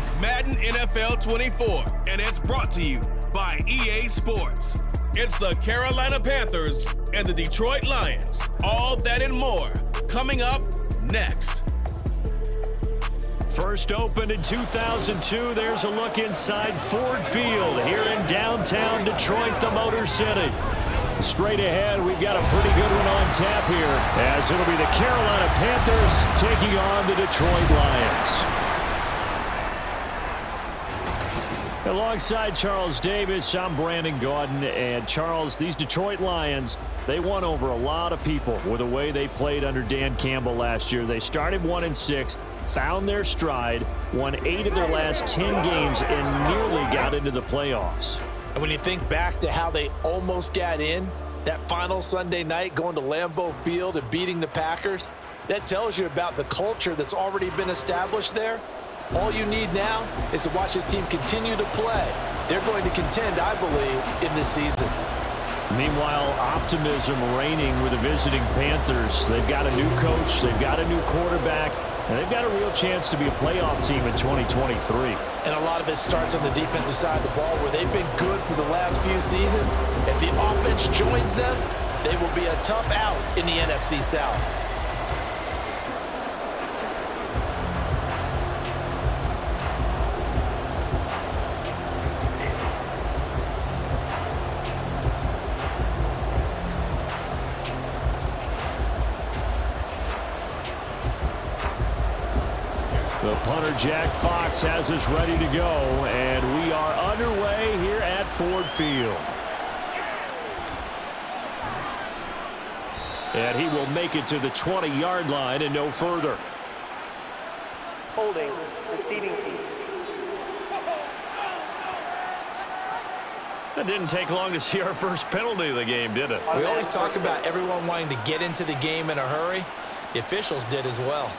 It's Madden NFL 24, and it's brought to you by EA Sports. It's the Carolina Panthers and the Detroit Lions. All that and more coming up next. First opened in 2002, there's a look inside Ford Field here in downtown Detroit, the Motor City. Straight ahead, we've got a pretty good one on tap here, as it'll be the Carolina Panthers taking on the Detroit Lions. Alongside Charles Davis, I'm Brandon Gaudin. And Charles, these Detroit Lions, they won over a lot of people with the way they played under Dan Campbell last year. They started 1-6, found their stride, won 8 of their last 10 games, and nearly got into the playoffs. And when you think back to how they almost got in, that final Sunday night going to Lambeau Field and beating the Packers, that tells you about the culture that's already been established there. All you need now is to watch this team continue to play. They're going to contend, I believe, in this season. Meanwhile, optimism reigning with the visiting Panthers. They've got a new coach, they've got a new quarterback, and they've got a real chance to be a playoff team in 2023. And a lot of it starts on the defensive side of the ball, where they've been good for the last few seasons. If the offense joins them, they will be a tough out in the NFC South. The punter, Jack Fox, has us ready to go, and we are underway here at Ford Field. And he will make it to the 20-yard line and no further. Holding, receiving team. It didn't take long to see our first penalty of the game, did it? We always talk about everyone wanting to get into the game in a hurry. The officials did as well.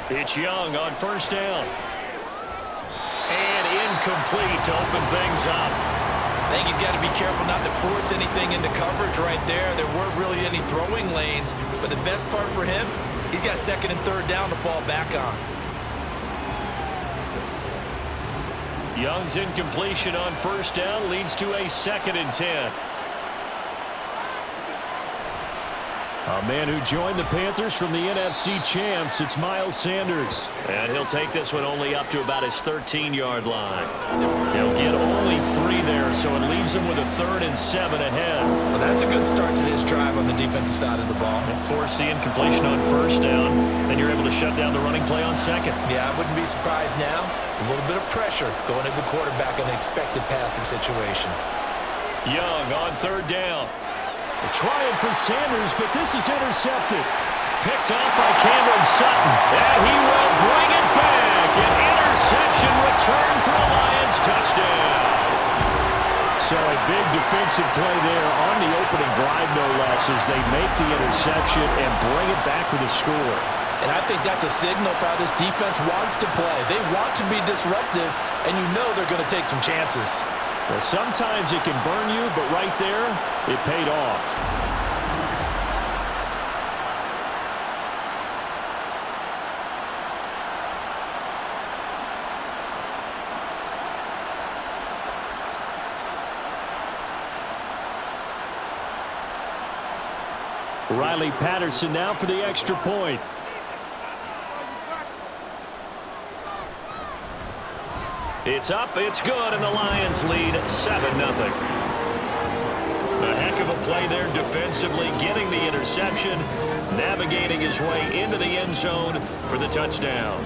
It's Young on first down. And incomplete to open things up. I think he's got to be careful not to force anything into coverage right there. There weren't really any throwing lanes, but the best part for him, he's got second and third down to fall back on. Young's incompletion on first down leads to a 2nd and 10. A man who joined the Panthers from the NFC champs, it's Miles Sanders. And he'll take this one only up to about his 13-yard line. He'll get only 3 there, so it leaves him with a 3rd and 7 ahead. Well, that's a good start to this drive on the defensive side of the ball. And force the incompletion on first down, then you're able to shut down the running play on second. Yeah, I wouldn't be surprised now. A little bit of pressure going at the quarterback in an expected passing situation. Young on third down. Trying for Sanders, but this is intercepted. Picked off by Cameron Sutton, and he will bring it back. An interception return for a Lions touchdown. So a big defensive play there on the opening drive, no less, as they make the interception and bring it back for the score. And I think that's a signal for how this defense wants to play. They want to be disruptive, and you know they're going to take some chances. Well, sometimes it can burn you, but right there, it paid off. Riley Patterson now for the extra point. It's up, it's good, and the Lions lead 7-0. A heck of a play there defensively, getting the interception, navigating his way into the end zone for the touchdown.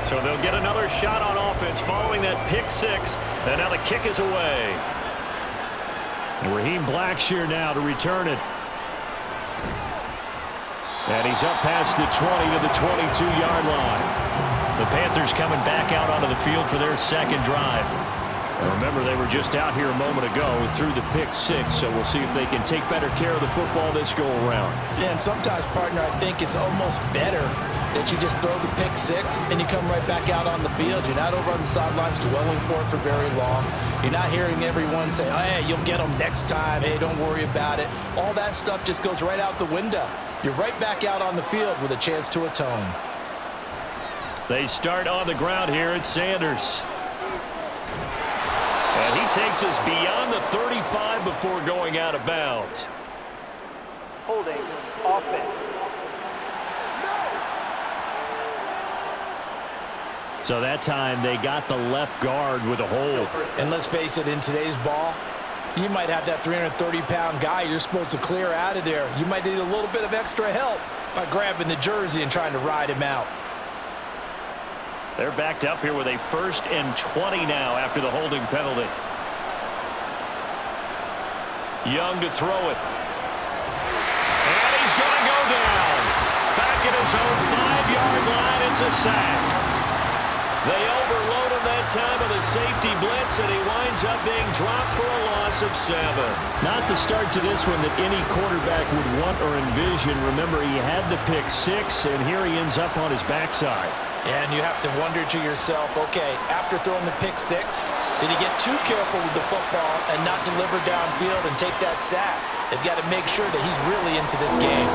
So they'll get another shot on offense following that pick six. And now the kick is away. And Raheem Blackshear now to return it. And he's up past the 20 to the 22-yard line. The Panthers coming back out onto the field for their second drive. And remember, they were just out here a moment ago through the pick six, so we'll see if they can take better care of the football this go-around. Yeah, and sometimes, partner, I think it's almost better that you just throw the pick six and you come right back out on the field. You're not over on the sidelines dwelling for it for very long. You're not hearing everyone say, oh, hey, you'll get them next time. Hey, don't worry about it. All that stuff just goes right out the window. You're right back out on the field with a chance to atone. They start on the ground here at Sanders. And he takes us beyond the 35 before going out of bounds. Holding offense. So that time they got the left guard with a hold. And let's face it, in today's ball, you might have that 330-pound guy you're supposed to clear out of there. You might need a little bit of extra help by grabbing the jersey and trying to ride him out. They're backed up here with a 1st and 20 now after the holding penalty. Young to throw it. And he's going to go down. Back at his own 5-yard line, it's a sack. They overload him that time with a safety blitz, and he winds up being dropped for a loss of 7. Not the start to this one that any quarterback would want or envision. Remember, he had the pick six, and here he ends up on his backside. And you have to wonder to yourself, okay, after throwing the pick six, did he get too careful with the football and not deliver downfield and take that sack? They've got to make sure that he's really into this game.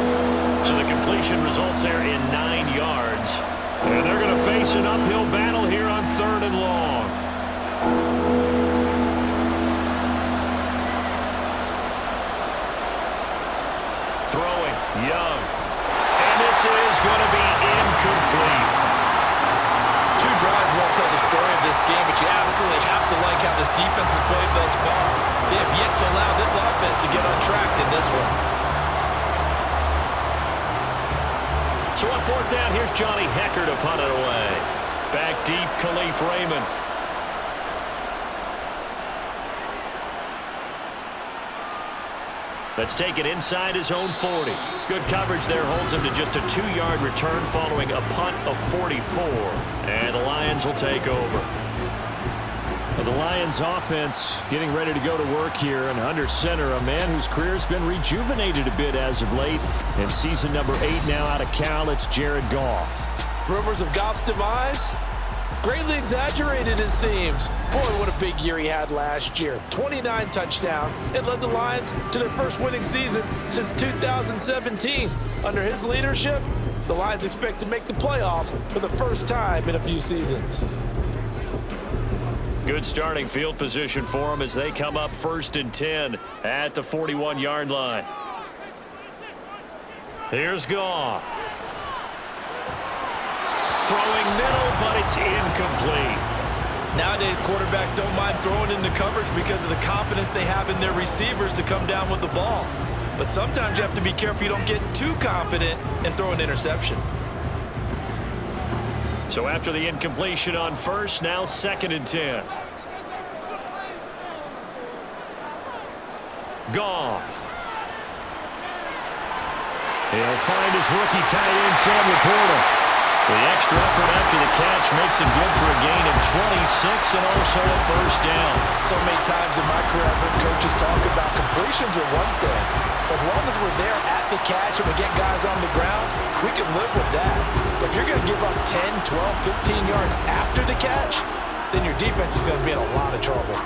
So the completion results there in 9 yards. And they're going to face an uphill battle here on 3rd and long. Throwing, Young. And this is going to be incomplete. 2 drives won't tell the story of this game, but you absolutely have to like how this defense has played thus far. They have yet to allow this offense to get untracked in this one. So on 4th down, here's Johnny Hecker to punt it away. Back deep, Khalif Raymond. Let's take it inside his own 40. Good coverage there holds him to just a 2-yard return following a punt of 44. And the Lions will take over. The Lions offense getting ready to go to work here, and under center, a man whose career has been rejuvenated a bit as of late. In season number 8 now out of Cal, it's Jared Goff. Rumors of Goff's demise? Greatly exaggerated, it seems. Boy, what a big year he had last year. 29 touchdowns and led the Lions to their first winning season since 2017. Under his leadership, the Lions expect to make the playoffs for the first time in a few seasons. Good starting field position for them as they come up 1st and 10 at the 41-yard line. Here's Goff. Throwing middle, but it's incomplete. Nowadays, quarterbacks don't mind throwing into coverage because of the confidence they have in their receivers to come down with the ball. But sometimes you have to be careful you don't get too confident and throw an interception. So after the incompletion on 1st, now 2nd and 10. Goff. He'll find his rookie tight end, Sam Laporta. The extra effort after the catch makes him good for a gain of 26 and also a 1st down. So many times in my career, I've heard coaches talk about completions are one thing. As long as we're there at the catch and we get guys on the ground, we can live with that. But if you're going to give up 10, 12, 15 yards after the catch, then your defense is going to be in a lot of trouble.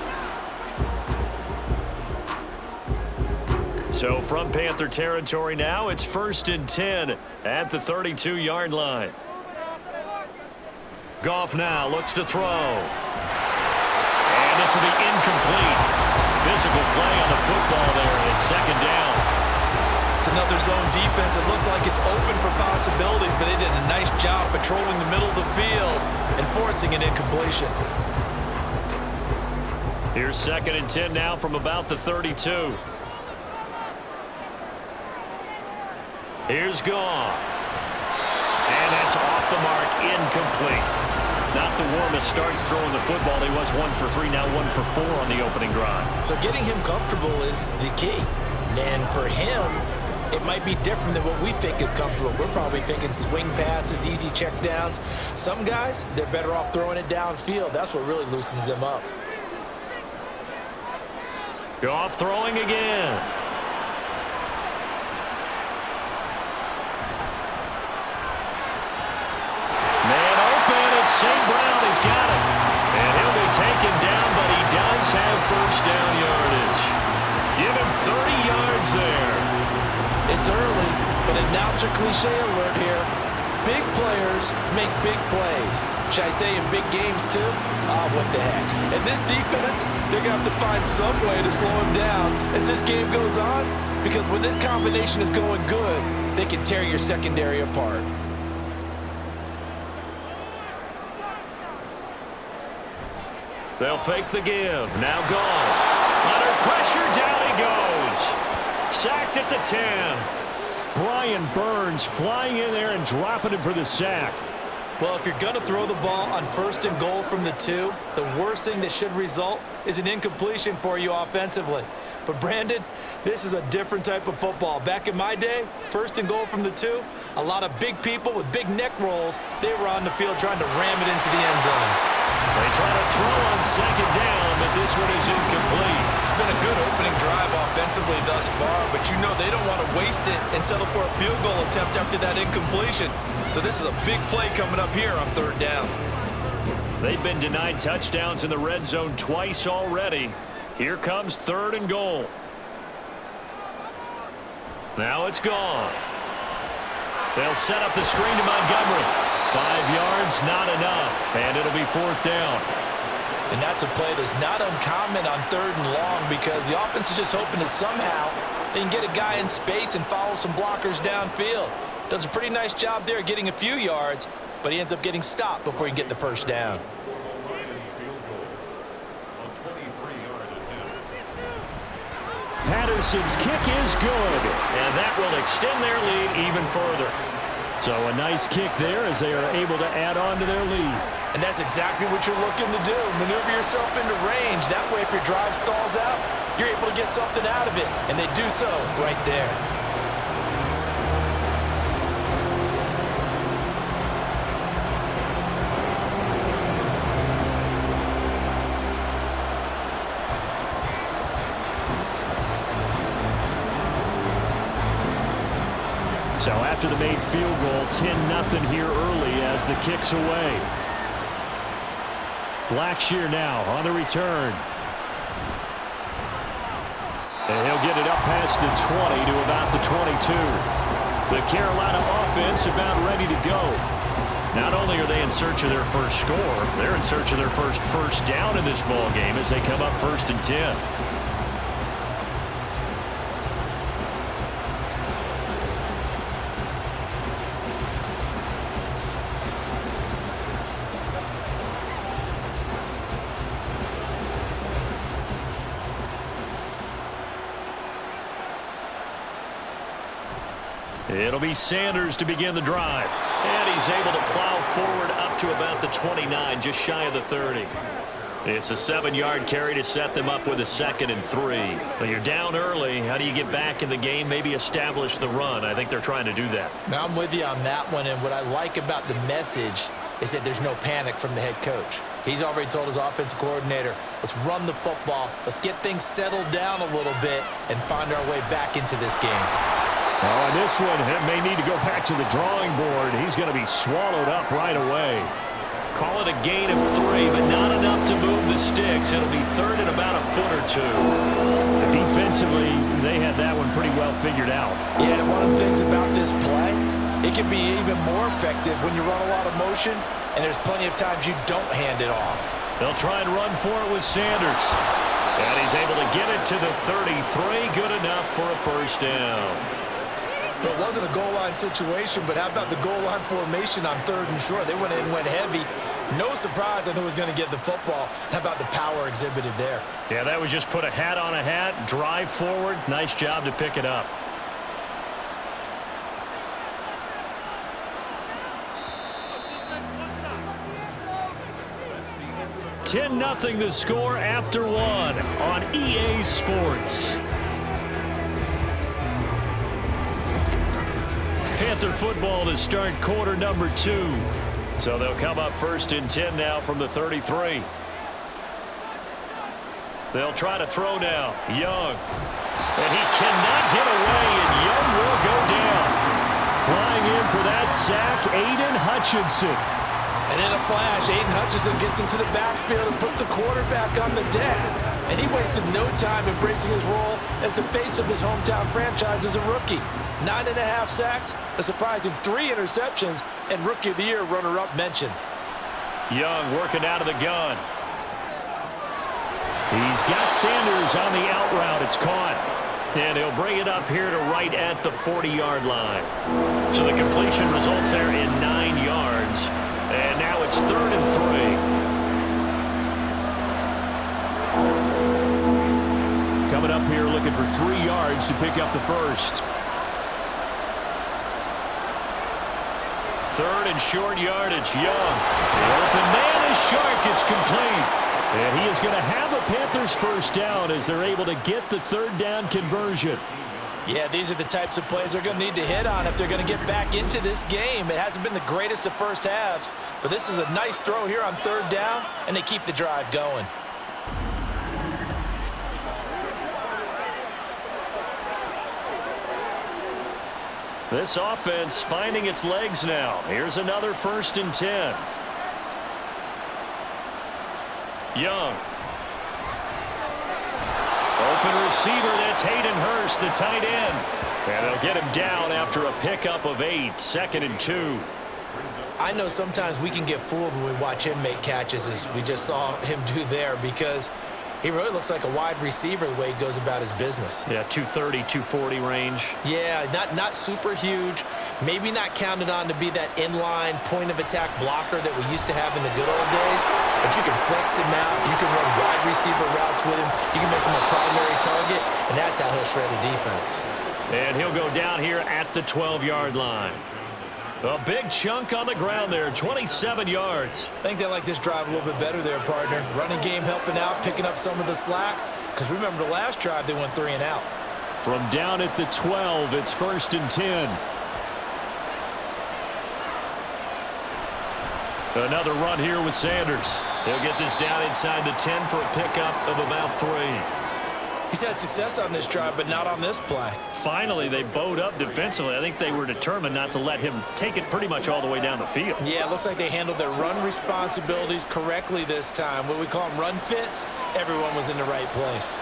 So from Panther territory now, it's 1st and 10 at the 32-yard line. Goff now looks to throw. And this will be incomplete. Physical play on the football there, and it's 2nd down. It's another zone defense. It looks like it's open for possibilities, but they did a nice job patrolling the middle of the field and forcing an incompletion. Here's 2nd and 10 now from about the 32. Here's Goff. And that's off the mark, incomplete. Not the warmest starts throwing the football. He was 1 for 3, now 1 for 4 on the opening drive. So getting him comfortable is the key. And for him, it might be different than what we think is comfortable. We're probably thinking swing passes, easy checkdowns. Some guys, they're better off throwing it downfield. That's what really loosens them up. Goff throwing again. Man open, it's St. Brown. He's got it. And he'll be taken down, but he does have first down yardage. Give him 30 yards there. It's early, but announcer cliche alert here. Big players make big plays. Should I say in big games too? What the heck. And this defense, they're going to have to find some way to slow him down as this game goes on, because when this combination is going good, they can tear your secondary apart. They'll fake the give. Now Goff. Under pressure, down he goes. Sacked at the 10. Brian Burns flying in there and dropping him for the sack. Well, if you're going to throw the ball on 1st and goal from the 2, the worst thing that should result is an incompletion for you offensively. But, Brandon, this is a different type of football. Back in my day, 1st and goal from the 2, a lot of big people with big neck rolls, they were on the field trying to ram it into the end zone. They try to throw on 2nd down, but this one is incomplete. It's been a good opening drive offensively thus far, but you know they don't want to waste it and settle for a field goal attempt after that incompletion. So this is a big play coming up here on 3rd down. They've been denied touchdowns in the red zone twice already. Here comes 3rd and goal. Now it's Goff. They'll set up the screen to Montgomery. 5 yards, not enough, and it'll be 4th down. And that's a play that's not uncommon on 3rd and long, because the offense is just hoping that somehow they can get a guy in space and follow some blockers downfield. Does a pretty nice job there getting a few yards, but he ends up getting stopped before he can get the 1st down. Patterson's kick is good, and that will extend their lead even further. So a nice kick there as they are able to add on to their lead. And that's exactly what you're looking to do. Maneuver yourself into range. That way, if your drive stalls out, you're able to get something out of it. And they do so right there. So after the made field goal, 10-0 here early as the kick's away. Blackshear now on the return. And he'll get it up past the 20 to about the 22. The Carolina offense about ready to go. Not only are they in search of their first score, they're in search of their first down in this ball game as they come up 1st and 10. It'll be Sanders to begin the drive. And he's able to plow forward up to about the 29, just shy of the 30. It's a 7-yard carry to set them up with a 2nd and 3. Well, you're down early. How do you get back in the game, maybe establish the run? I think they're trying to do that. Now, I'm with you on that one, and what I like about the message is that there's no panic from the head coach. He's already told his offensive coordinator, let's run the football, let's get things settled down a little bit and find our way back into this game. Oh, and this one may need to go back to the drawing board. He's going to be swallowed up right away. Call it a gain of 3, but not enough to move the sticks. It'll be 3rd and about a foot or 2. Defensively, they had that one pretty well figured out. Yeah, and one of the things about this play, it can be even more effective when you run a lot of motion, and there's plenty of times you don't hand it off. They'll try and run for it with Sanders. And he's able to get it to the 33. Good enough for a 1st down. It wasn't a goal line situation, but how about the goal line formation on 3rd and short? They went in and went heavy. No surprise on who was going to get the football. How about the power exhibited there? Yeah, that was just put a hat on a hat, drive forward. Nice job to pick it up. 10-0 the score after one on EA Sports. Panther football to start quarter number 2. So they'll come up 1st and 10 now from the 33. They'll try to throw now. Young. And he cannot get away, and Young will go down. Flying in for that sack, Aiden Hutchinson. And in a flash, Aiden Hutchinson gets into the backfield and puts the quarterback on the deck. And he wasted no time embracing his role as the face of his hometown franchise as a rookie. 9.5 sacks, a surprising 3 interceptions, and Rookie of the Year runner-up mention. Young working out of the gun. He's got Sanders on the out route. It's caught. And he'll bring it up here to right at the 40-yard line. So the completion results there in 9 yards. And now it's 3rd and 3. Coming up here looking for 3 yards to pick up the first. 3rd and short yardage. Young. The open man is Shark. It's complete. And he is going to have a Panthers first down as they're able to get the 3rd down conversion. Yeah, these are the types of plays they're going to need to hit on if they're going to get back into this game. It hasn't been the greatest of first halves, but this is a nice throw here on 3rd down, and they keep the drive going. This offense finding its legs now. Here's another 1st and 10. Young. Open receiver, that's Hayden Hurst, the tight end. And they'll get him down after a pickup of 8, 2nd and 2. I know sometimes we can get fooled when we watch him make catches, as we just saw him do there, because he really looks like a wide receiver the way he goes about his business. Yeah, 230, 240 range. Yeah, not super huge. Maybe not counted on to be that inline point-of-attack blocker that we used to have in the good old days. But you can flex him out. You can run wide receiver routes with him. You can make him a primary target, and that's how he'll shred a defense. And he'll go down here at the 12-yard line. A big chunk on the ground there, 27 yards. I think they like this drive a little bit better there, partner. Running game helping out, picking up some of the slack. Because remember the last drive, they went 3 and out. From down at the 12, it's 1st and 10. Another run here with Sanders. He'll get this down inside the 10 for a pickup of about 3. He's had success on this drive, but not on this play. Finally, they bowed up defensively. I think they were determined not to let him take it pretty much all the way down the field. Yeah, it looks like they handled their run responsibilities correctly this time. What we call them run fits, everyone was in the right place.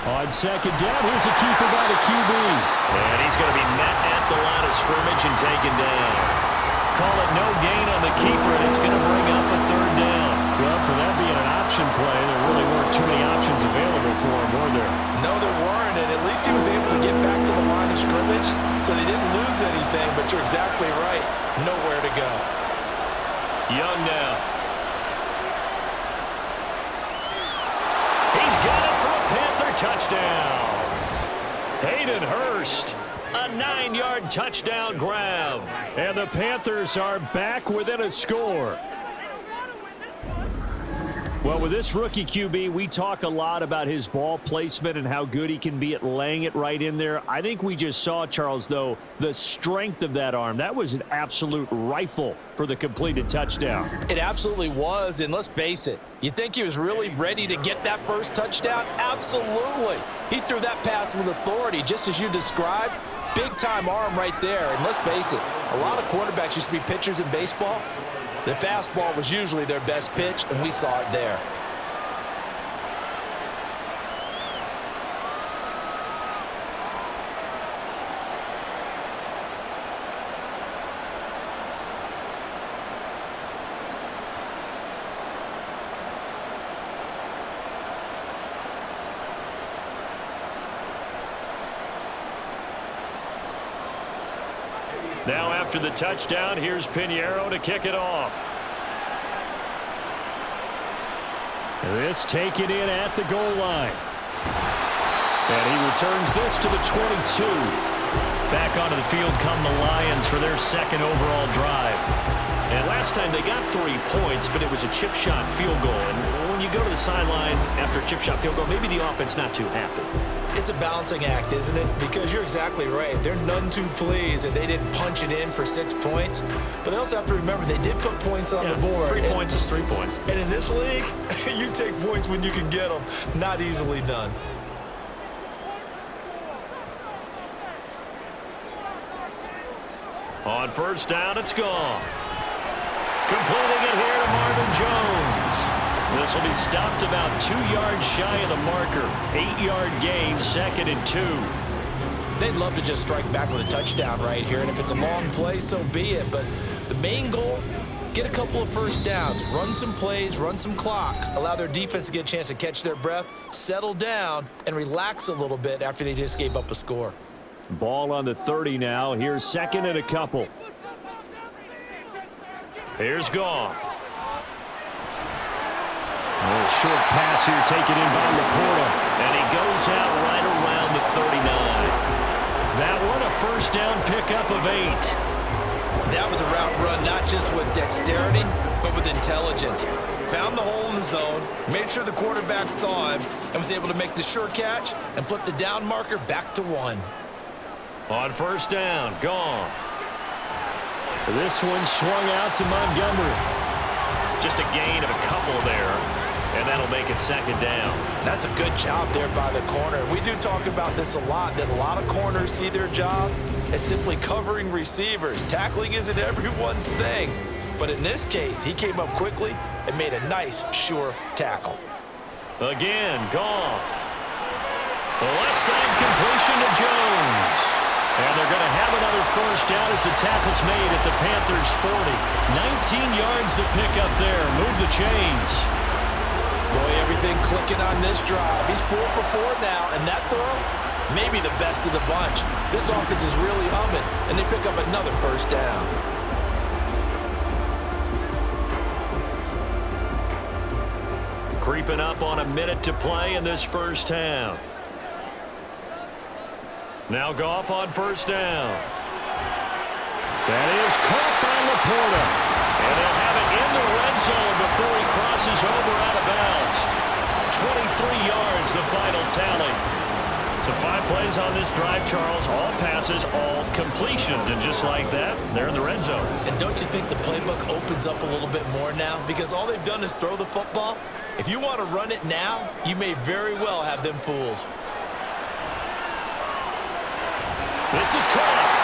On 2nd down, here's a keeper by the QB. And he's going to be met at the line of scrimmage and taken down. Call it no gain on the keeper, and it's going to bring up a 3rd down. Well, for that being an option play, there really weren't too many options available for him, were there? No, there weren't, and at least he was able to get back to the line of scrimmage, so they didn't lose anything, but you're exactly right. Nowhere to go. Young now. He's got it for a Panther touchdown. Hayden Hurst. A 9-yard touchdown grab. And the Panthers are back within a score. Well, with this rookie QB, we talk a lot about his ball placement and how good he can be at laying it right in there. I think we just saw, Charles, though, the strength of that arm. That was an absolute rifle for the completed touchdown. It absolutely was, and let's face it, you think he was really ready to get that first touchdown? Absolutely. He threw that pass with authority, just as you described. Big-time arm right there, and let's face it, a lot of quarterbacks used to be pitchers in baseball. The fastball was usually their best pitch, and we saw it there. Now after the touchdown, here's Pinheiro to kick it off. This taken in at the goal line. And he returns this to the 22. Back onto the field come the Lions for their 2nd overall drive. And last time they got 3 points, but it was a chip shot field goal. And when you go to the sideline after a chip shot field goal, maybe the offense not too happy. It's a balancing act, isn't it? Because you're exactly right. They're none too pleased that they didn't punch it in for 6 points. But they also have to remember they did put points on the board. 3 points is 3 points. And in this league, you take points when you can get them. Not easily done. On first down, it's gone. Completing it here to Marvin Jones. This will be stopped about 2 yards shy of the marker. 8-yard gain, 2nd and 2. They'd love to just strike back with a touchdown right here, and if it's a long play, so be it. But the main goal, get a couple of first downs, run some plays, run some clock, allow their defense to get a chance to catch their breath, settle down, and relax a little bit after they just gave up a score. Ball on the 30 now. Here's 2nd and a couple. Here's Goff. A short pass here taken in by Laporta. And he goes out right around the 39. That one a first down pickup of 8. That was a route run not just with dexterity, but with intelligence. Found the hole in the zone, made sure the quarterback saw him, and was able to make the sure catch and flip the down marker back to 1. On first down, Goff. This one swung out to Montgomery. Just a gain of a couple there, and that'll make it 2nd down. That's a good job there by the corner. We do talk about this a lot, that a lot of corners see their job as simply covering receivers. Tackling isn't everyone's thing, but in this case, he came up quickly and made a nice, sure tackle. Again, Goff. The left side completion to Jones. And they're going to have another first down as the tackle's made at the Panthers' 40. 19 yards to pick up there. Move the chains. Boy, everything clicking on this drive. He's 4 for 4 now, and that throw, maybe the best of the bunch. This offense is really humming, and they pick up another first down. Creeping up on a minute to play in this first half. Now Goff on first down. That is caught by Laporta. And they'll have it in the red zone before he crosses over out of bounds. 23 yards, the final tally. So 5 plays on this drive, Charles. All passes, all completions. And just like that, they're in the red zone. And don't you think the playbook opens up a little bit more now? Because all they've done is throw the football. If you want to run it now, you may very well have them fooled. This is caught.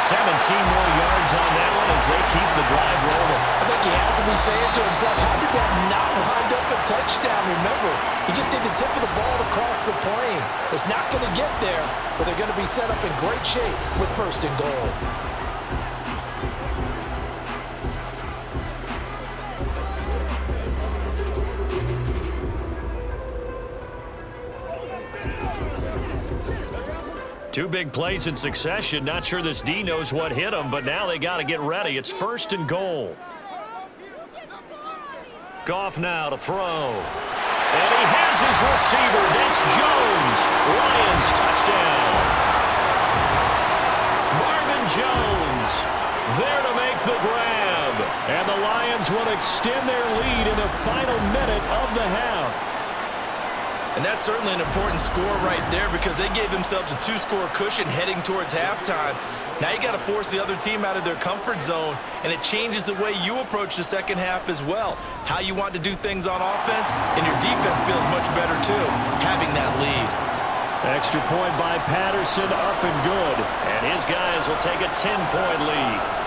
17 more yards on that one as they keep the drive rolling. I think he has to be saying to himself, how did that not wind up a touchdown? Remember, he just did the tip of the ball across the plane. It's not going to get there, but they're going to be set up in great shape with 1st and goal. Two big plays in succession. Not sure this D knows what hit him, but now they got to get ready. It's 1st and goal. Goff now to throw. And he has his receiver. That's Jones. Lions touchdown. Marvin Jones there to make the grab. And the Lions will extend their lead in the final minute of the half. And that's certainly an important score right there because they gave themselves a 2-score cushion heading towards halftime. Now you got to force the other team out of their comfort zone, and it changes the way you approach the second half as well. How you want to do things on offense, and your defense feels much better too, having that lead. Extra point by Patterson, up and good. And his guys will take a 10-point lead.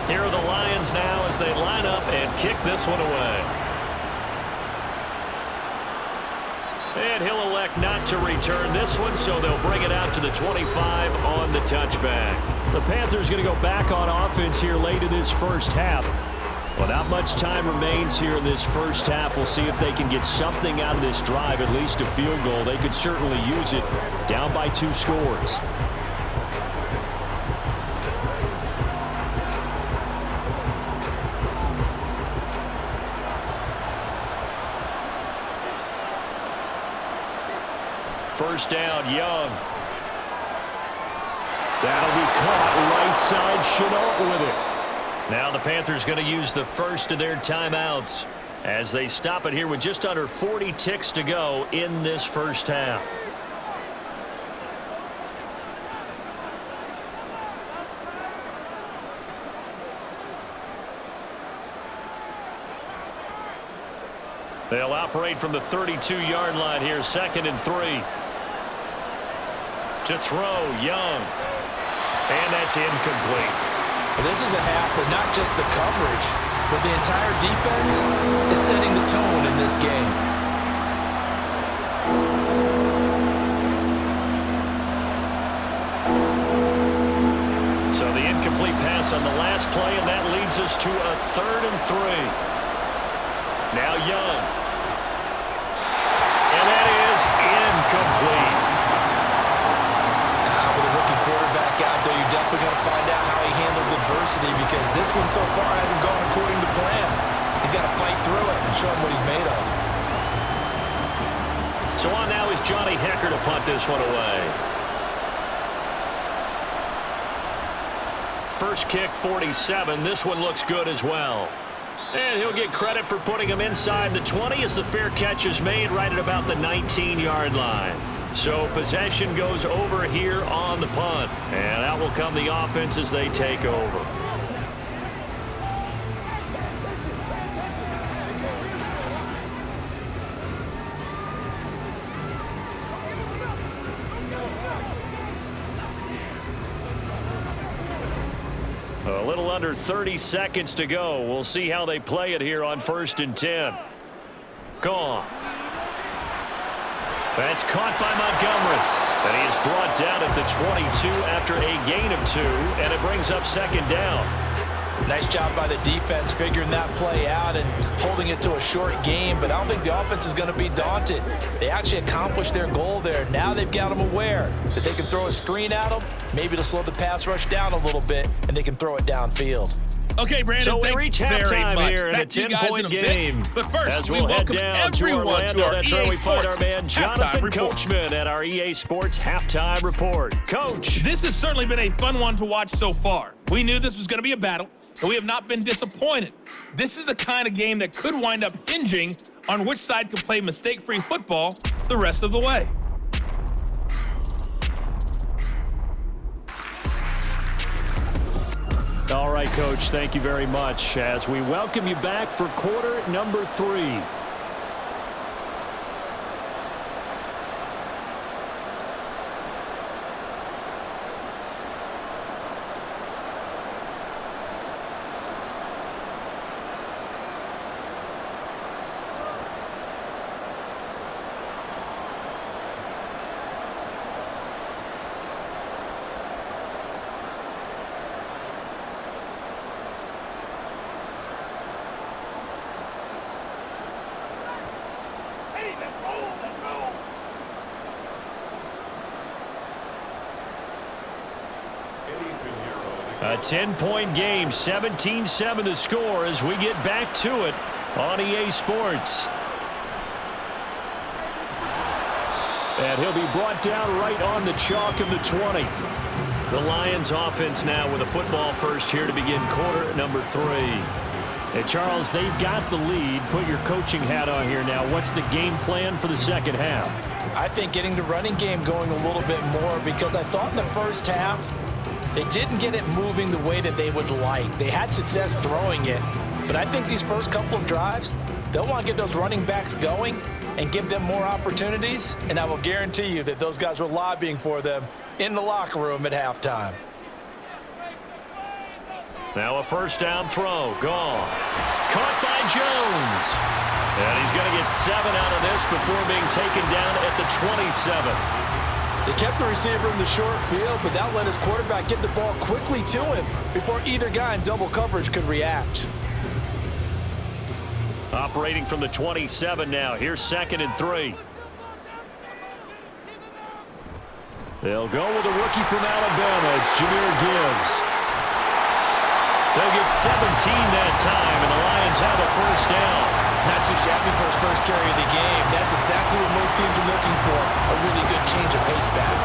Here are the Lions now as they line up and kick this one away. And he'll elect not to return this one, so they'll bring it out to the 25 on the touchback. The Panthers going to go back on offense here late in this first half. Well, not much time remains here in this first half. We'll see if they can get something out of this drive, at least a field goal. They could certainly use it, down by 2 scores. First down, Young. That'll be caught right side. Chenault with it. Now the Panthers going to use the first of their timeouts as they stop it here with just under 40 ticks to go in this first half. They'll operate from the 32-yard line here, 2nd and 3. To throw, Young. And that's incomplete. Well, this is a half where not just the coverage, but the entire defense is setting the tone in this game. So the incomplete pass on the last play, and that leads us to a 3rd and 3. Now Young. And that is incomplete. With a rookie quarterback out there, you're definitely going to find out how he handles adversity, because this one so far hasn't gone according to plan. He's got to fight through it and show him what he's made of. So on now is Johnny Hecker to punt this one away. First kick, 47. This one looks good as well. And he'll get credit for putting him inside the 20 as the fair catch is made right at about the 19-yard line. So possession goes over here on the punt. And out will come the offense as they take over. A little under 30 seconds to go. We'll see how they play it here on 1st and 10. Gone. That's caught by Montgomery. And he is brought down at the 22 after a gain of 2, and it brings up 2nd down. Nice job by the defense figuring that play out and holding it to a short game, but I don't think the offense is going to be daunted. They actually accomplished their goal there. Now they've got them aware that they can throw a screen at them, maybe to slow the pass rush down a little bit, and they can throw it downfield. Okay, Brandon, so thanks we reach very halftime much. here in a Back to you guys 10-point in a game. bit. But first, as we we'll welcome head down everyone to Orlando. to our That's EA where we find Sports our man Jonathan Report. Coachman at our EA Sports Halftime Report. Coach. This has certainly been a fun one to watch so far. We knew this was going to be a battle, and we have not been disappointed. This is the kind of game that could wind up hinging on which side can play mistake-free football the rest of the way. All right, Coach, thank you very much as we welcome you back for quarter number 3. A 10-point game, 17-7 the score as we get back to it on EA Sports. And he'll be brought down right on the chalk of the 20. The Lions offense now with a football first here to begin quarter number 3. And Charles, they've got the lead. Put your coaching hat on here now. What's the game plan for the second half? I think getting the running game going a little bit more, because I thought in the first half they didn't get it moving the way that they would like. They had success throwing it, but I think these first couple of drives, they'll want to get those running backs going and give them more opportunities, and I will guarantee you that those guys were lobbying for them in the locker room at halftime. Now a first down throw. Gone. Caught by Jones. And he's going to get 7 out of this before being taken down at the 27. They kept the receiver in the short field, but that let his quarterback get the ball quickly to him before either guy in double coverage could react. Operating from the 27 now. Here's 2nd and 3. They'll go with a rookie from Alabama. It's Jahmyr Gibbs. They'll get 17 that time, and the Lions have a first down. Not too shabby for his first carry of the game. That's exactly what most teams are looking for. A really good change of pace back.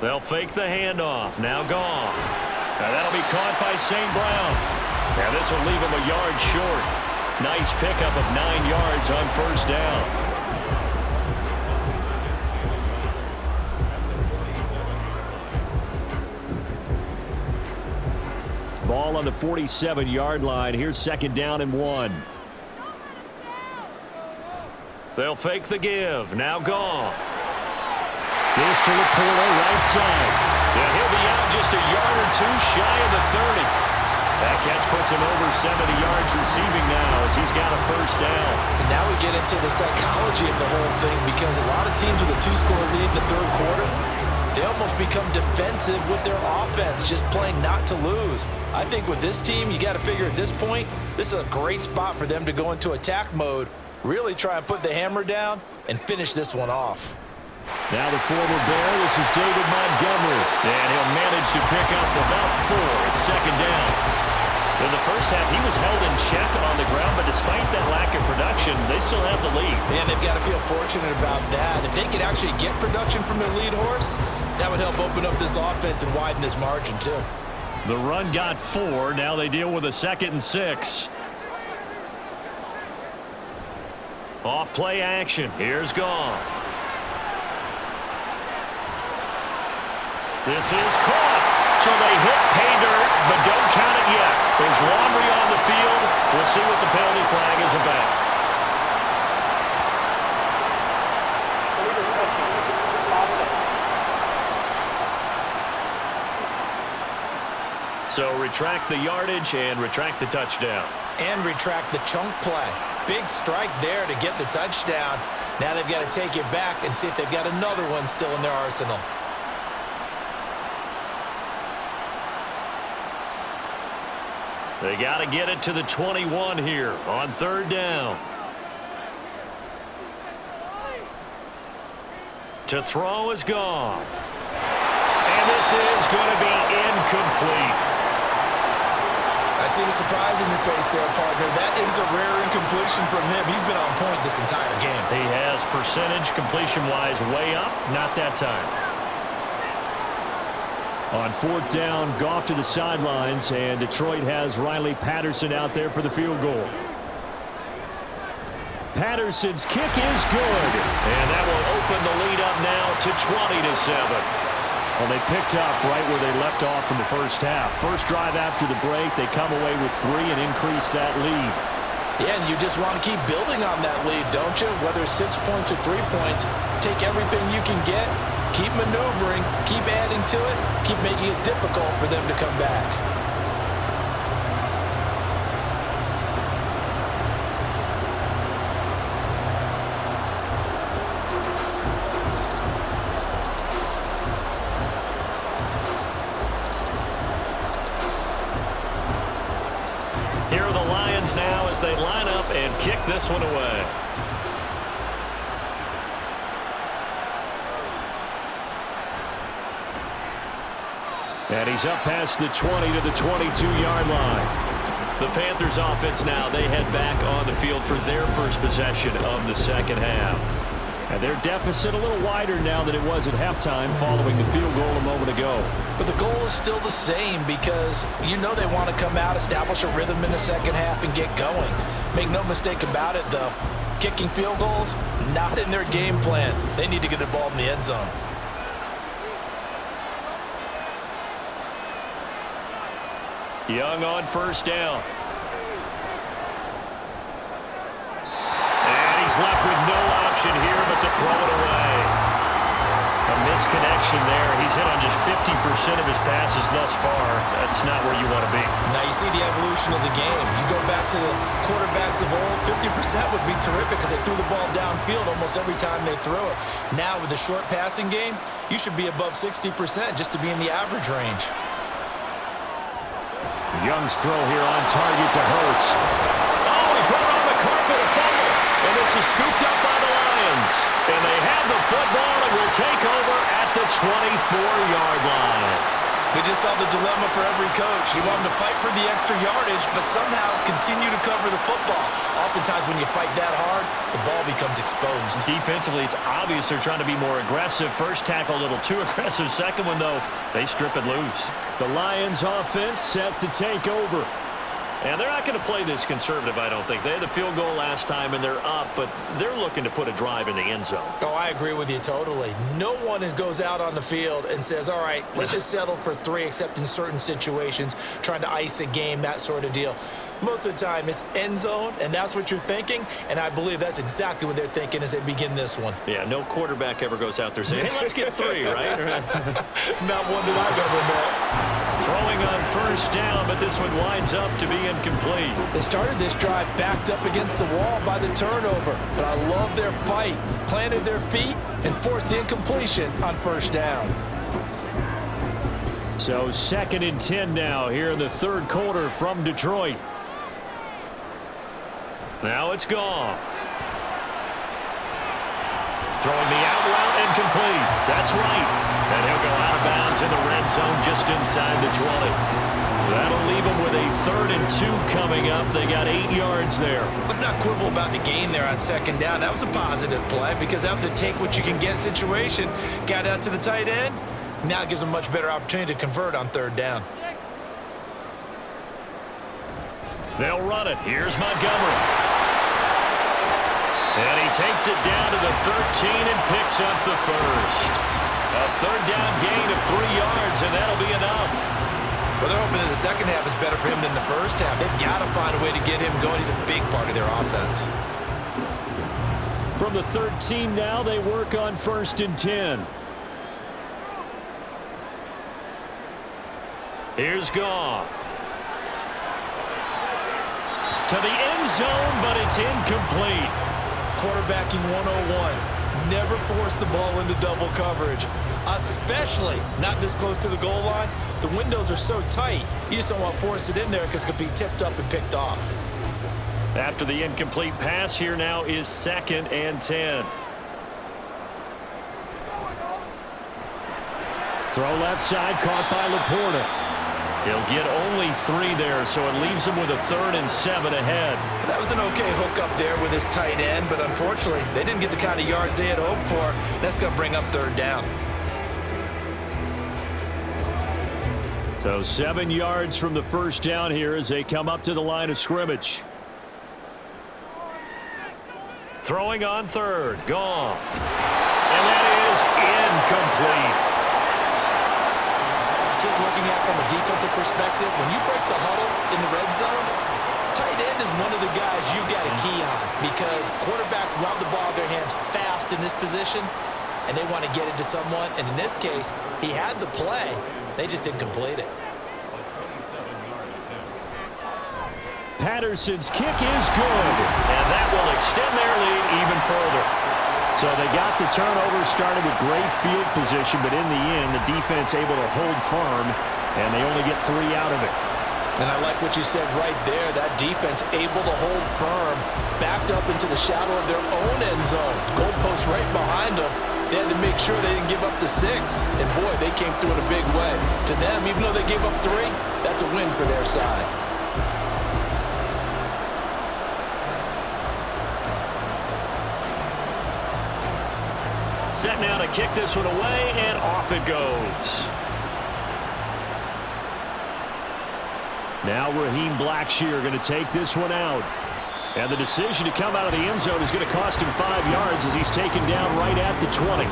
They'll fake the handoff. Now Goff. Now that'll be caught by St. Brown. Now this will leave him a yard short. Nice pickup of 9 yards on first down. Ball on the 47-yard line. Here's 2nd down and 1. They'll fake the give. Now Goff. Goes to Laporta, right side. Yeah, he'll be out just a yard or 2 shy of the 30. That catch puts him over 70 yards receiving now as he's got a first down. And now we get into the psychology of the whole thing, because a lot of teams with a 2-score lead in the third quarter, they almost become defensive with their offense, just playing not to lose. I think with this team, you got to figure at this point, this is a great spot for them to go into attack mode, really try and put the hammer down and finish this one off. Now the former Bear, this is David Montgomery. And he'll manage to pick up about 4 at 2nd down. In the first half, he was held in check on the ground, but despite that lack of production, they still have the lead. And they've got to feel fortunate about that. If they could actually get production from their lead horse, that would help open up this offense and widen this margin too. The run got 4. Now they deal with a 2nd and 6. Off play action. Here's Goff. This is caught. So they hit pay dirt, but don't count it yet. There's laundry on the field. We'll see what the penalty flag is about. So retract the yardage and retract the touchdown. And retract the chunk play. Big strike there to get the touchdown. Now they've got to take it back and see if they've got another one still in their arsenal. They got to get it to the 21 here on 3rd down. To throw is Goff. And this is going to be incomplete. I see the surprise in your face there, partner. That is a rare incompletion from him. He's been on point this entire game. He has percentage completion-wise way up. Not that time. On 4th down, Goff to the sidelines, and Detroit has Riley Patterson out there for the field goal. Patterson's kick is good, and that will open the lead up now to 20-7. Well, they picked up right where they left off in the first half. First drive after the break, they come away with 3 and increase that lead. Yeah, and you just want to keep building on that lead, don't you? Whether it's 6 points or 3 points, take everything you can get. Keep maneuvering, keep adding to it, keep making it difficult for them to come back. Here are the Lions now as they line up and kick this one away. And he's up past the 20 to the 22-yard line. The Panthers offense now, they head back on the field for their first possession of the second half. And their deficit a little wider now than it was at halftime following the field goal a moment ago. But the goal is still the same, because you know they want to come out, establish a rhythm in the second half, and get going. Make no mistake about it, though. Kicking field goals, not in their game plan. They need to get the ball in the end zone. Young on first down. And he's left with no option here but to throw it away. A misconnection there. He's hit on just 50% of his passes thus far. That's not where you want to be. Now you see the evolution of the game. You go back to the quarterbacks of old, 50% would be terrific because they threw the ball downfield almost every time they threw it. Now with the short passing game, you should be above 60% just to be in the average range. Young's throw here on target to Hurts. Oh, he put it on the carpet, a fumble. And this is scooped up by the Lions. And they have the football and will take over at the 24-yard line. We just saw the dilemma for every coach. He wanted to fight for the extra yardage, but somehow continue to cover the football. Oftentimes when you fight that hard, the ball becomes exposed. Defensively, it's obvious they're trying to be more aggressive. First tackle a little too aggressive. Second one, though, they strip it loose. The Lions offense set to take over. And they're not going to play this conservative, I don't think. They had the field goal last time, and they're up, but they're looking to put a drive in the end zone. Oh, I agree with you totally. No one goes out on the field and says, all right, let's just settle for 3, except in certain situations, trying to ice a game, that sort of deal. Most of the time, it's end zone, and that's what you're thinking, and I believe that's exactly what they're thinking as they begin this one. Yeah, no quarterback ever goes out there saying, hey, let's get 3, right? Not one that I've ever met. Throwing on first down, but this one winds up to be incomplete. They started this drive backed up against the wall by the turnover, but I love their fight, planted their feet, and forced the incompletion on first down. So 2nd and 10 now here in the third quarter from Detroit. Now it's Goff. Throwing the out route incomplete. That's right. And he'll go out of bounds in the red zone just inside the 20. That'll leave him with a 3rd and 2 coming up. They got 8 yards there. Let's not quibble about the gain there on 2nd down. That was a positive play because that was a take-what-you-can-get situation. Got out to the tight end. Now it gives them a much better opportunity to convert on 3rd down. They'll run it. Here's Montgomery. And he takes it down to the 13 and picks up the first. A 3rd down gain of 3 yards, and that'll be enough. Well, they're hoping that the second half is better for him than the first half. They've got to find a way to get him going. He's a big part of their offense. From the 13 now, they work on 1st and 10. Here's Goff. To the end zone, but it's incomplete. Quarterbacking 101. Never force the ball into double coverage, especially not this close to the goal line. The windows are so tight, you just don't want to force it in there because it could be tipped up and picked off. After the incomplete pass, here now is 2nd and 10. Throw left side, caught by Laporta. He'll get only 3 there, so it leaves him with a 3rd and 7 ahead. That was an okay hook up there with his tight end, but unfortunately, they didn't get the kind of yards they had hoped for. That's going to bring up 3rd down. So 7 yards from the first down here as they come up to the line of scrimmage. Throwing on 3rd, Goff. And that is incomplete. Just looking at it from a defensive perspective, when you break the huddle in the red zone, tight end is one of the guys you've got a key on because quarterbacks want the ball in their hands fast in this position, and they want to get it to someone. And in this case, he had the play. They just didn't complete it. Patterson's kick is good, and that will extend their lead even further. So they got the turnover, started with great field position, but in the end, the defense able to hold firm, and they only get 3 out of it. And I like what you said right there. That defense able to hold firm, backed up into the shadow of their own end zone. Goalpost right behind them. They had to make sure they didn't give up the 6. And, boy, they came through in a big way. To them, even though they gave up 3, that's a win for their side. Set now to kick this one away, and off it goes. Now Raheem Blackshear going to take this one out. And the decision to come out of the end zone is going to cost him 5 yards as he's taken down right at the 20.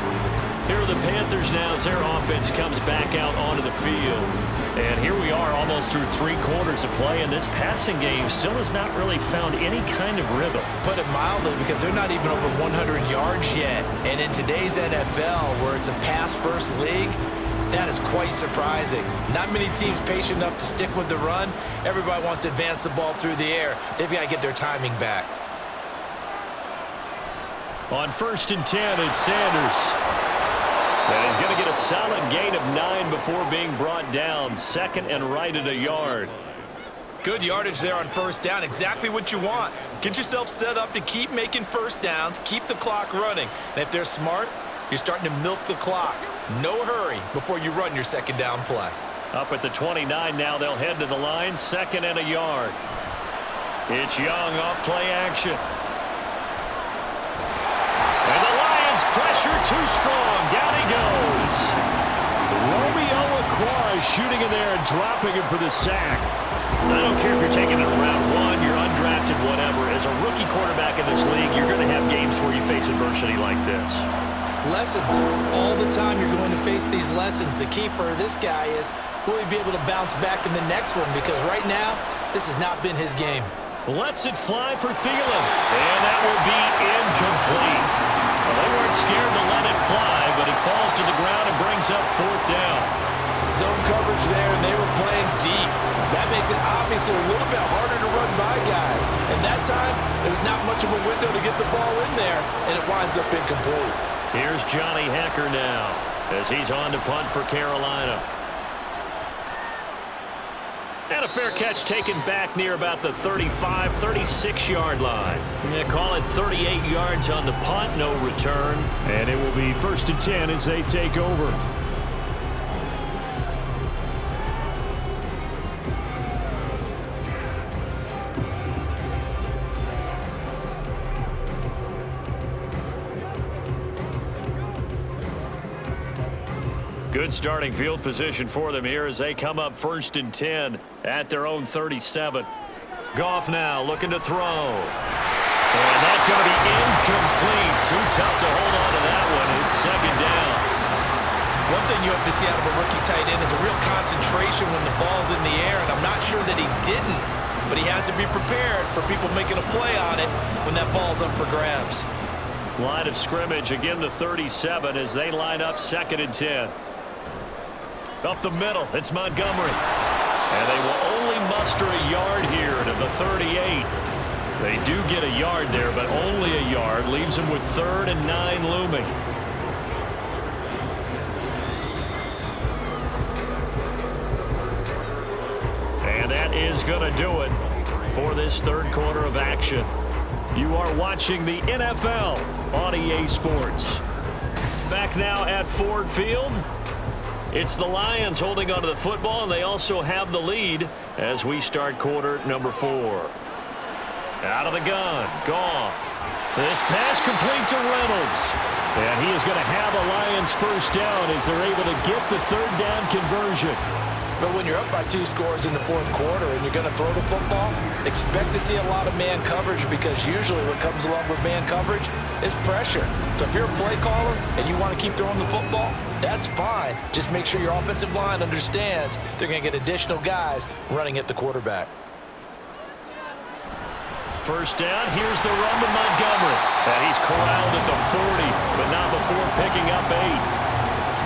Here are the Panthers now as their offense comes back out onto the field. And here we are almost through 3 quarters of play, and this passing game still has not really found any kind of rhythm. Put it mildly, because they're not even over 100 yards yet. And in today's NFL, where it's a pass-first league, that is quite surprising. Not many teams patient enough to stick with the run. Everybody wants to advance the ball through the air. They've got to get their timing back. On 1st and 10, it's Sanders. And he's going to get a solid gain of 9 before being brought down. 2nd and right at a yard. Good yardage there on 1st down. Exactly what you want. Get yourself set up to keep making 1st downs, keep the clock running. And if they're smart, you're starting to milk the clock. No hurry before you run your 2nd down play. Up at the 29 now, they'll head to the line. 2nd and a yard. It's Young off play action. And the Lions pressure too strong. Down he goes. Romeo Okwara shooting in there and dropping him for the sack. I don't care if you're taking it in round 1, you're undrafted, whatever. As a rookie quarterback in this league, you're going to have games where you face adversity like this. Lessons. All the time you're going to face these lessons. The key for this guy is, will he be able to bounce back in the next one? Because right now, this has not been his game. Lets it fly for Thielen. And that will be incomplete. Well, they weren't scared to let it fly, but it falls to the ground and brings up 4th down. Zone coverage there, and they were playing deep. That makes it obviously a little bit harder to run by guys. And that time, there was not much of a window to get the ball in there, and it winds up incomplete. Here's Johnny Hecker now as he's on to punt for Carolina. And a fair catch taken back near about the 35, 36-yard line. They call it 38 yards on the punt, no return. And it will be 1st and 10 as they take over. Good starting field position for them here as they come up 1st and 10 at their own 37. Goff now looking to throw. And that's going to be incomplete. Too tough to hold on to that one. It's 2nd down. One thing you have to see out of a rookie tight end is a real concentration when the ball's in the air, and I'm not sure that he didn't, but he has to be prepared for people making a play on it when that ball's up for grabs. Line of scrimmage, again the 37 as they line up 2nd and 10. Up the middle, it's Montgomery. And they will only muster a yard here to the 38. They do get a yard there, but only a yard. Leaves them with 3rd and 9 looming. And that is going to do it for this 3rd quarter of action. You are watching the NFL on EA Sports. Back now at Ford Field. It's the Lions holding onto the football, and they also have the lead as we start quarter number 4. Out of the gun, Goff. This pass complete to Reynolds. And he is going to have a Lions 1st down as they're able to get the 3rd down conversion. But when you're up by 2 scores in the 4th quarter and you're going to throw the football, expect to see a lot of man coverage, because usually what comes along with man coverage is pressure. So if you're a play caller and you want to keep throwing the football, that's fine. Just make sure your offensive line understands they're going to get additional guys running at the quarterback. 1st down, here's the run to Montgomery. And he's corralled at the 40, but not before picking up 8.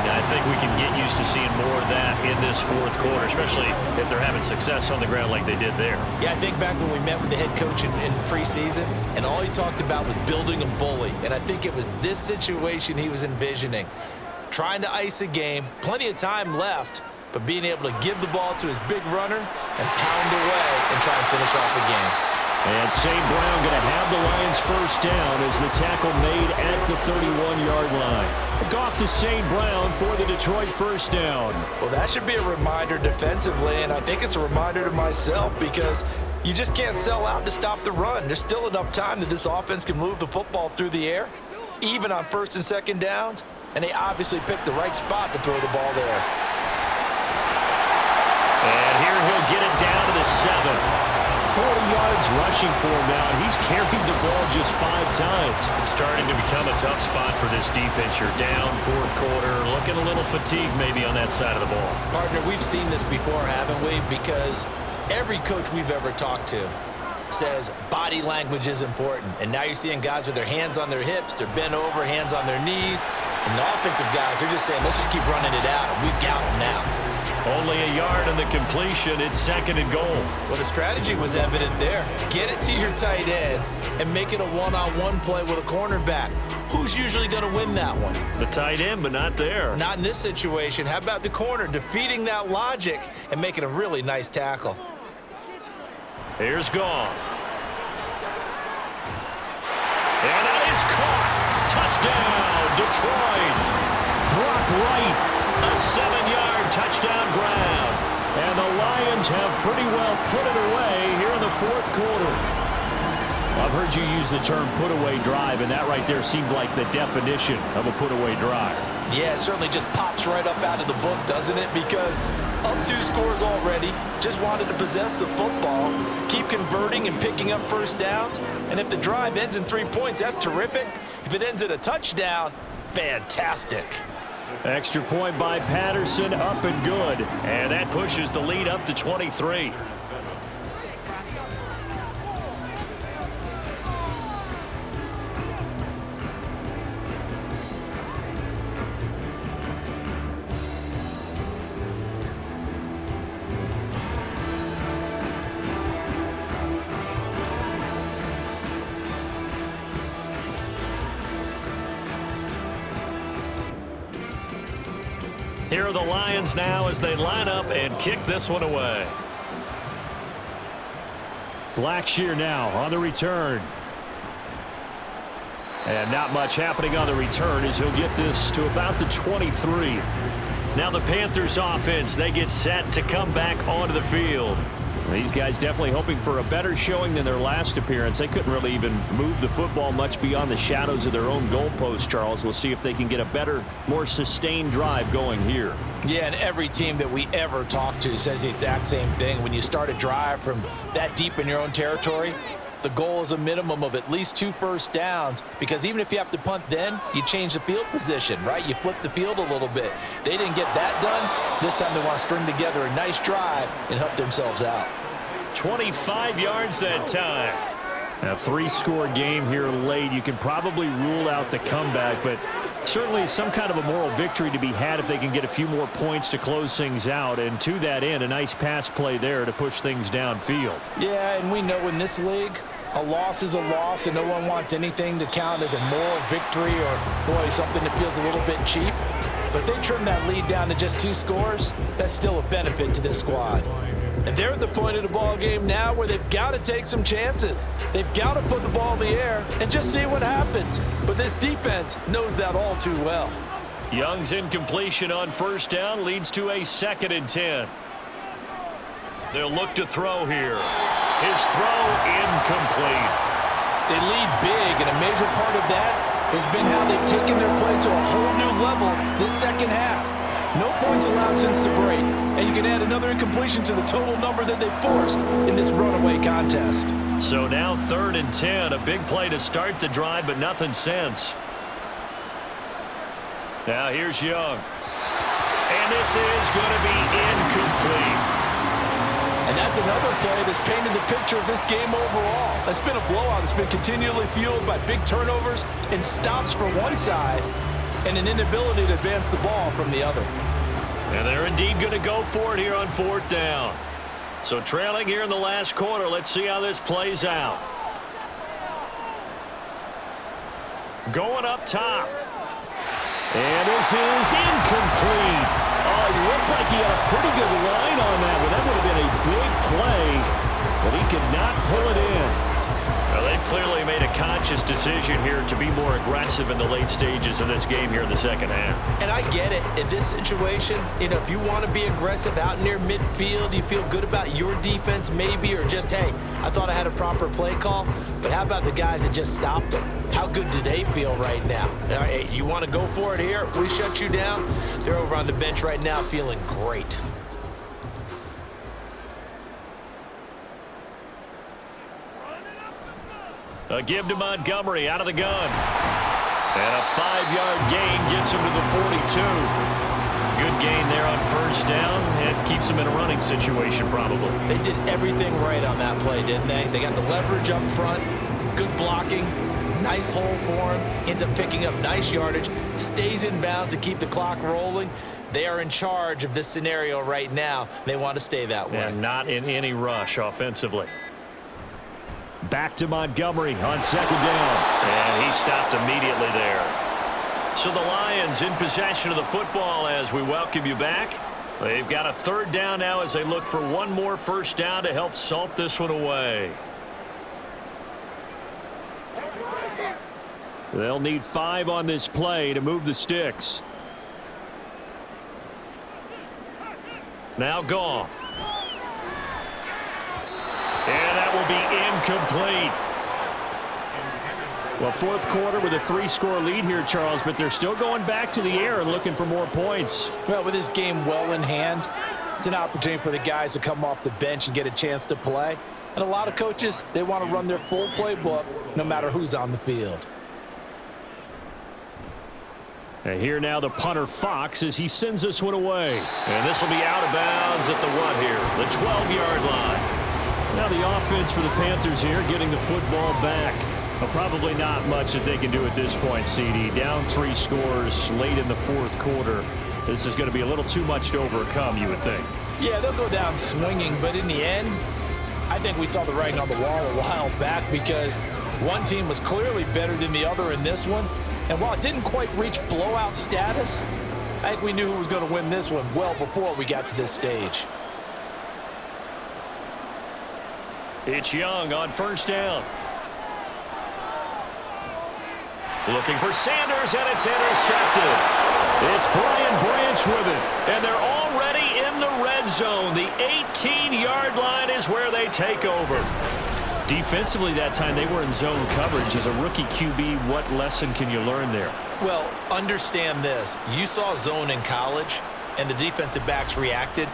I think we can get used to seeing more of that in this 4th quarter, especially if they're having success on the ground like they did there. Yeah, I think back when we met with the head coach in preseason, and all he talked about was building a bully. And I think it was this situation he was envisioning. Trying to ice a game, plenty of time left, but being able to give the ball to his big runner and pound away and try and finish off a game. And St. Brown going to have the Lions 1st down as the tackle made at the 31-yard line. Goff to St. Brown for the Detroit 1st down. Well, that should be a reminder defensively, and I think it's a reminder to myself, because you just can't sell out to stop the run. There's still enough time that this offense can move the football through the air, even on 1st and 2nd downs, and they obviously picked the right spot to throw the ball there. And here he'll get it down to the 7. yards rushing for him now, and he's carried the ball just 5 times. It's starting to become a tough spot for this defense. You're down fourth quarter, looking a little fatigued maybe on that side of the ball. Partner, we've seen this before, haven't we? Because every coach we've ever talked to says body language is important. And now you're seeing guys with their hands on their hips, they're bent over, hands on their knees. And the offensive guys are just saying, let's just keep running it out, and we've got them now. Only a yard in the completion. It's 2nd and goal. Well, the strategy was evident there. Get it to your tight end and make it a one-on-one play with a cornerback. Who's usually going to win that one? The tight end, but not there. Not in this situation. How about the corner defeating that logic and making a really nice tackle? Here's Gone. And that is caught. Touchdown, Detroit. Brock Wright, a 7-yard touchdown grab. And the Lions have pretty well put it away here in the fourth quarter. I've heard you use the term put-away drive, and that right there seemed like the definition of a put-away drive. Yeah, it certainly just pops right up out of the book, doesn't it? Because up 2 scores already, just wanted to possess the football, keep converting and picking up first downs. And if the drive ends in 3 points, that's terrific. If it ends in a touchdown, fantastic. Extra point by Patterson, up and good. And that pushes the lead up to 23. Here are the Lions now as they line up and kick this one away. Blackshear now on the return. And not much happening on the return as he'll get this to about the 23. Now the Panthers offense, they get set to come back onto the field. These guys definitely hoping for a better showing than their last appearance. They couldn't really even move the football much beyond the shadows of their own goalpost, Charles. We'll see if they can get a better, more sustained drive going here. Yeah, and every team that we ever talk to says the exact same thing. When you start a drive from that deep in your own territory, the goal is a minimum of at least 2 first downs, because even if you have to punt then, you change the field position, right? You flip the field a little bit. They didn't get that done. This time they want to string together a nice drive and help themselves out. 25 yards that time. A 3-score game here late. You can probably rule out the comeback, but certainly some kind of a moral victory to be had if they can get a few more points to close things out. And to that end, a nice pass play there to push things downfield. Yeah, and we know in this league, a loss is a loss, and no one wants anything to count as a moral victory or, boy, something that feels a little bit cheap. But if they trim that lead down to just 2 scores, that's still a benefit to this squad. And they're at the point of the ball game now where they've got to take some chances. They've got to put the ball in the air and just see what happens. But this defense knows that all too well. Young's incompletion on first down leads to a 2nd and 10. They'll look to throw here. His throw incomplete. They lead big, and a major part of that has been how they've taken their play to a whole new level this second half. No points allowed since the break, and you can add another incompletion to the total number that they forced in this runaway contest. So now 3rd and 10, a big play to start the drive, but nothing since. Now here's Young. And this is going to be incomplete. And that's another play that's painted the picture of this game overall. It's been a blowout. It's been continually fueled by big turnovers and stops for one side and an inability to advance the ball from the other. And they're indeed going to go for it here on 4th down. So trailing here in the last quarter, let's see how this plays out. Going up top. And this is incomplete. Oh, he looked like he had a pretty good line on that one. That would have been a big play, but he could not pull it in. Well, they've clearly made a conscious decision here to be more aggressive in the late stages of this game here in the second half. And I get it. In this situation, you know, if you want to be aggressive out near midfield, you feel good about your defense maybe, or just, hey, I thought I had a proper play call. But how about the guys that just stopped them? How good do they feel right now? Hey, you want to go for it here? We shut you down? They're over on the bench right now feeling great. A give to Montgomery out of the gun. And a 5-yard gain gets him to the 42. Good gain there on first down and keeps him in a running situation probably. They did everything right on that play, didn't they? They got the leverage up front, good blocking, nice hole for him, ends up picking up nice yardage, stays in bounds to keep the clock rolling. They are in charge of this scenario right now. They want to stay that way. And not in any rush offensively. Back to Montgomery on second down. And he stopped immediately there. So the Lions in possession of the football as we welcome you back. They've got a third down now as they look for one more first down to help salt this one away. They'll need 5 on this play to move the sticks. Now Goff. And that will be incomplete. Well, fourth quarter with a 3-score lead here, Charles, but they're still going back to the air and looking for more points. Well, with this game well in hand, it's an opportunity for the guys to come off the bench and get a chance to play. And a lot of coaches, they want to run their full playbook no matter who's on the field. And here now the punter Fox as he sends this one away. And this will be out of bounds at the what here? The 12-yard line. Now the offense for the Panthers here getting the football back. Well, probably not much that they can do at this point, CD. Down 3 scores late in the fourth quarter. This is going to be a little too much to overcome, you would think. Yeah, they'll go down swinging, but in the end, I think we saw the writing on the wall a while back because one team was clearly better than the other in this one. And while it didn't quite reach blowout status, I think we knew who was going to win this one well before we got to this stage. It's Young on first down. Looking for Sanders, and it's intercepted. It's Brian Branch with it, and they're already in the red zone. The 18-yard line is where they take over. Defensively that time, they were in zone coverage. As a rookie QB, what lesson can you learn there? Well, understand this. You saw zone in college, and the defensive backs reacted,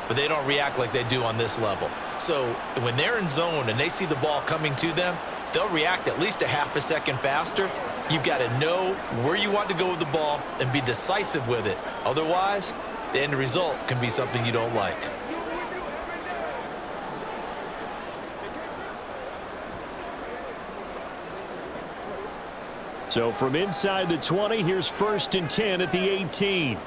but they don't react like they do on this level. So when they're in zone and they see the ball coming to them, they'll react at least a half a second faster. You've got to know where you want to go with the ball and be decisive with it. Otherwise, the end result can be something you don't like. So from inside the 20, here's 1st and 10 at the 18.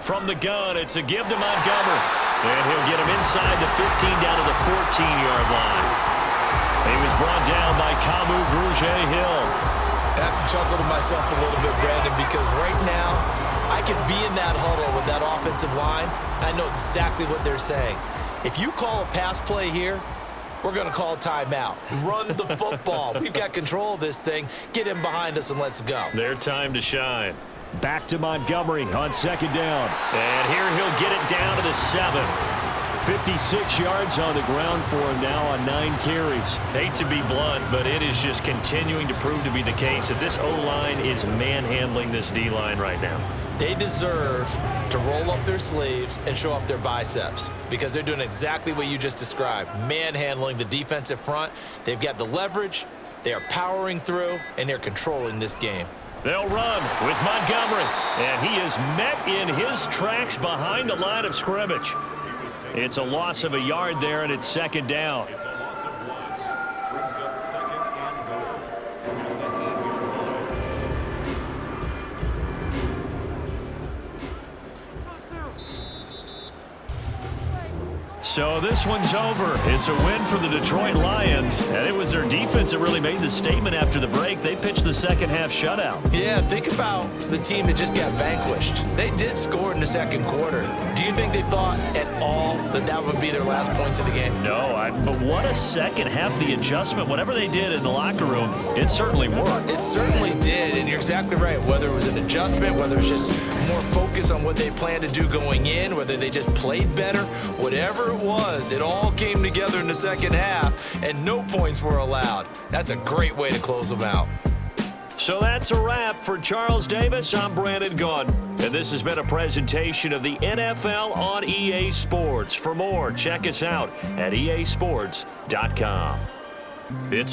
From the gun, it's a give to Montgomery. And he'll get him inside the 15 down to the 14-yard line. He was brought down by Kamu Grugier-Hill. I have to chuckle to myself a little bit, Brandon, because right now I could be in that huddle with that offensive line, and I know exactly what they're saying. If you call a pass play here, we're going to call a timeout. Run the football. We've got control of this thing. Get him behind us and let's go. Their time to shine. Back to Montgomery on second down. And here he'll get it down to the 7. 56 yards on the ground for him now on 9 carries. Hate to be blunt, but it is just continuing to prove to be the case that this O-line is manhandling this D-line right now. They deserve to roll up their sleeves and show up their biceps because they're doing exactly what you just described, manhandling the defensive front. They've got the leverage, they are powering through, and they're controlling this game. They'll run with Montgomery, and he is met in his tracks behind the line of scrimmage. It's a loss of a yard there, and it's second down. So this one's over. It's a win for the Detroit Lions, and it was their defense that really made the statement after the break. They pitched the second half shutout. Yeah, think about the team that just got vanquished. They did score in the second quarter. Do you think they thought at all that that would be their last points of the game? No, but what a second half. The adjustment, whatever they did in the locker room, it certainly worked. It certainly did, and you're exactly right. Whether it was an adjustment, whether it was just more focus on what they planned to do going in, whether they just played better, whatever it was, it all came together in the second half, and no points were allowed. That's a great way to close them out. So that's a wrap. For Charles Davis, I'm Brandon Gaudin. And this has been a presentation of the NFL on EA Sports. For more, check us out at easports.com. It's a